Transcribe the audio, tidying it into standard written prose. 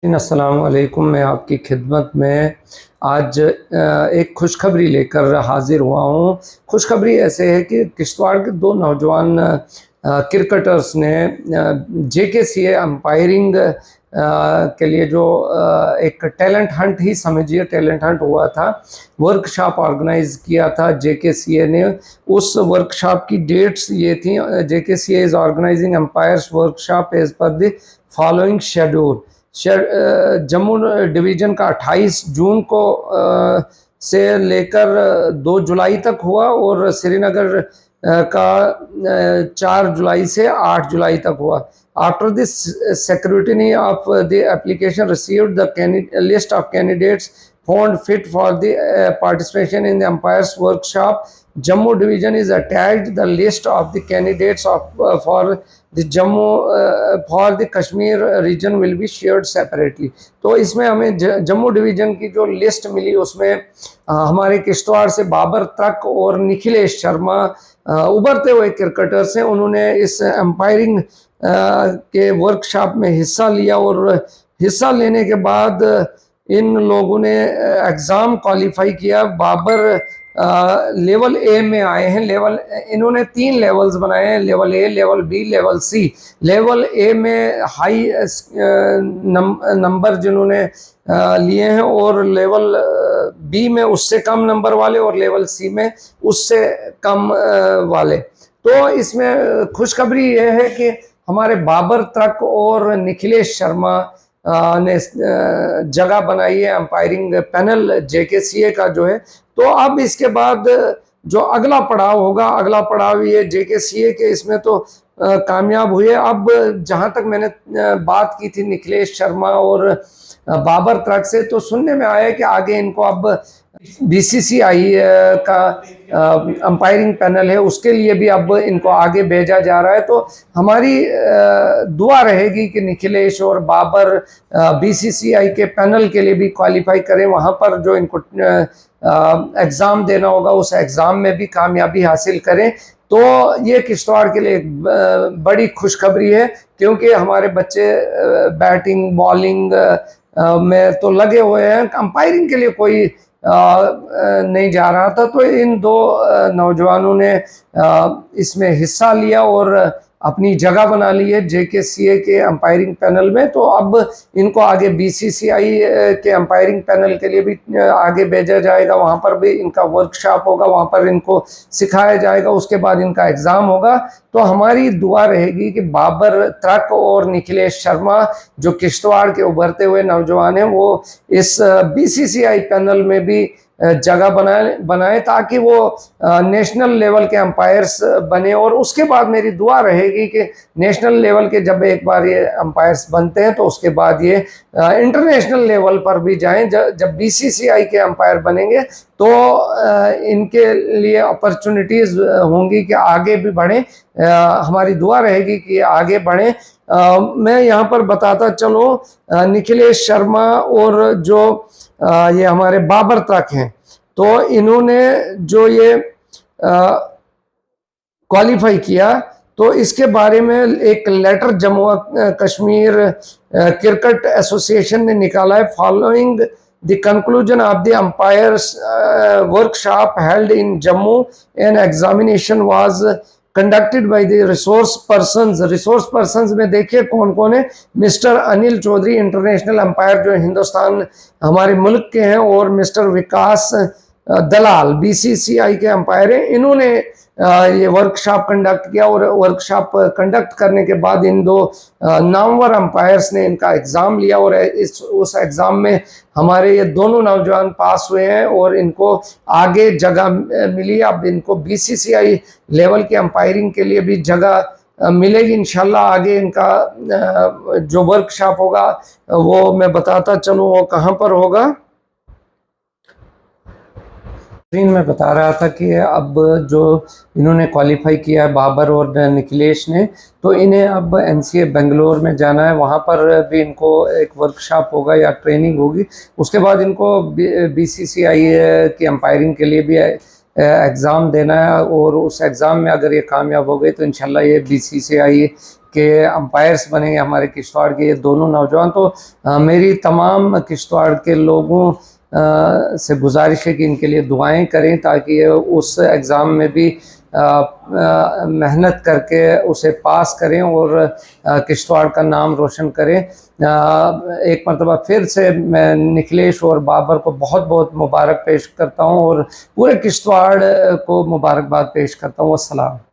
अस्सलाम वालेकुम। मैं आपकी खिदमत में आज एक खुशखबरी लेकर हाजिर हुआ हूँ। खुशखबरी ऐसे है कि किश्तवाड़ के दो नौजवान क्रिकेटर्स ने जेकेसीए अंपायरिंग के लिए जो एक टैलेंट हंट ही समझिए, टैलेंट हंट हुआ था, वर्कशॉप ऑर्गेनाइज किया था जेकेसीए ने। उस वर्कशॉप की डेट्स ये थी: JKCA is organising umpires workshop as per the following schedule. Jammu division का 28 जून को से लेकर 2 जुलाई तक हुआ और श्रीनगर का 4 जुलाई से 8 जुलाई तक हुआ। After this scrutiny of the application received the list of candidates found fit for the participation in the umpires workshop. Jammu division is attached the list of the candidates for the for the Kashmir region will be shared separately. तो इसमें हमें Jammu division की जो list मिली उसमें हमारे किश्तवाड़ से बाबर तक और निखिलेश शर्मा उभरते हुए क्रिकेटर्स हैं। उन्होंने इस एम्पायरिंग के वर्कशॉप में हिस्सा लिया और हिस्सा लेने के बाद इन लोगों ने एग्ज़ाम क्वालिफाई किया। बाबर लेवल ए में आए हैं। इन्होंने 3 लेवल्स बनाए हैं: level A, level B, level C. Level A में हाई नंबर जिन्होंने लिए हैं और लेवल बी में उससे कम नंबर वाले और लेवल सी में उससे कम वाले। तो इसमें खुशखबरी ये है कि हमारे बाबर तक और निखिलेश शर्मा ने जगह बनाई है अंपायरिंग पैनल जेकेसीए का जो है। तो अब इसके बाद जो अगला पड़ाव होगा, अगला पड़ाव ये जेकेसीए के इसमें तो कामयाब हुए। अब जहां तक मैंने बात की थी निखिलेश शर्मा और बाबर तक से, तो सुनने में आया कि आगे इनको अब बीसीसीआई का अंपायरिंग पैनल है उसके लिए भी अब इनको आगे भेजा जा रहा है। तो हमारी दुआ रहेगी कि निखिलेश और बाबर बीसीसीआई के पैनल के लिए भी क्वालिफाई करें, वहाँ पर जो इनको एग्ज़ाम देना होगा उस एग्ज़ाम में भी कामयाबी हासिल करें। तो ये किश्तवाड़ के लिए एक बड़ी खुशखबरी है, क्योंकि हमारे बच्चे बैटिंग बॉलिंग में तो लगे हुए हैं, अंपायरिंग के लिए कोई नहीं जा रहा था। तो इन 2 नौजवानों ने इसमें हिस्सा लिया और अपनी जगह बना ली है जेकेसीए के अंपायरिंग पैनल में। तो अब इनको आगे बीसीसीआई के अंपायरिंग पैनल के लिए भी आगे भेजा जाएगा, वहाँ पर भी इनका वर्कशॉप होगा, वहाँ पर इनको सिखाया जाएगा, उसके बाद इनका एग्ज़ाम होगा। तो हमारी दुआ रहेगी कि बाबर तक और निखिलेश शर्मा जो किश्तवाड़ के उभरते हुए नौजवान हैं वो इस बीसीसीआई पैनल में भी जगह बनाए ताकि वो नेशनल लेवल के अंपायर्स बने। और उसके बाद मेरी दुआ रहेगी कि नेशनल लेवल के जब एक बार ये अंपायर्स बनते हैं तो उसके बाद ये इंटरनेशनल लेवल पर भी जाएं। जब बीसीसीआई के अंपायर बनेंगे तो इनके लिए अपॉर्चुनिटीज़ होंगी कि आगे भी बढ़ें। हमारी दुआ रहेगी कि आगे बढ़ें। मैं यहाँ पर बताता चलूँ, निखिलेश शर्मा और जो ये हमारे बाबर तक हैं, तो इन्होंने जो ये क्वालिफाई किया तो इसके बारे में एक letter Jammu Kashmir cricket association ने निकाला है। Following the conclusion of the umpires workshop held in Jammu, an examination was conducted by the resource persons. Resource persons में देखिए कौन कौन है: mister Anil Chaudhary international umpire जो हिंदुस्तान हमारे मुल्क के हैं, और मिस्टर विकास दलाल बीसीसीआई के अंपायर हैं। इन्होंने ये वर्कशॉप कंडक्ट किया और वर्कशॉप कंडक्ट करने के बाद इन 2 नामवर अंपायर्स ने इनका एग्ज़ाम लिया और उस एग्ज़ाम में हमारे ये दोनों नौजवान पास हुए हैं और इनको आगे जगह मिली। अब इनको बीसीसीआई लेवल के अंपायरिंग के लिए भी जगह मिलेगी इंशाल्लाह। आगे इनका जो वर्कशॉप होगा वो मैं बताता चलूँ वो कहाँ पर होगा। स्क्रीन में बता रहा था कि अब जो इन्होंने क्वालिफाई किया है बाबर और निखिलेश ने, तो इन्हें अब एनसीए बेंगलोर में जाना है, वहाँ पर भी इनको एक वर्कशॉप होगा या ट्रेनिंग होगी। उसके बाद इनको बीसीसीआई की अंपायरिंग के लिए भी एग्ज़ाम देना है, और उस एग्ज़ाम में अगर ये कामयाब हो गए तो इंशाल्लाह ये BCCI के अंपायर्स बनेंगे हमारे किश्तवाड़ के ये दोनों नौजवान। तो मेरी तमाम किश्तवाड़ के लोगों से गुजारिश है कि इनके लिए दुआएं करें, ताकि ये उस एग्ज़ाम में भी मेहनत करके उसे पास करें और किश्तवाड़ का नाम रोशन करें। एक मरतबा फिर से मैं निखिलेश और बाबर को बहुत बहुत मुबारक पेश करता हूँ, और पूरे किश्तवाड़ को मुबारकबाद पेश करता हूँ। अस्सलाम।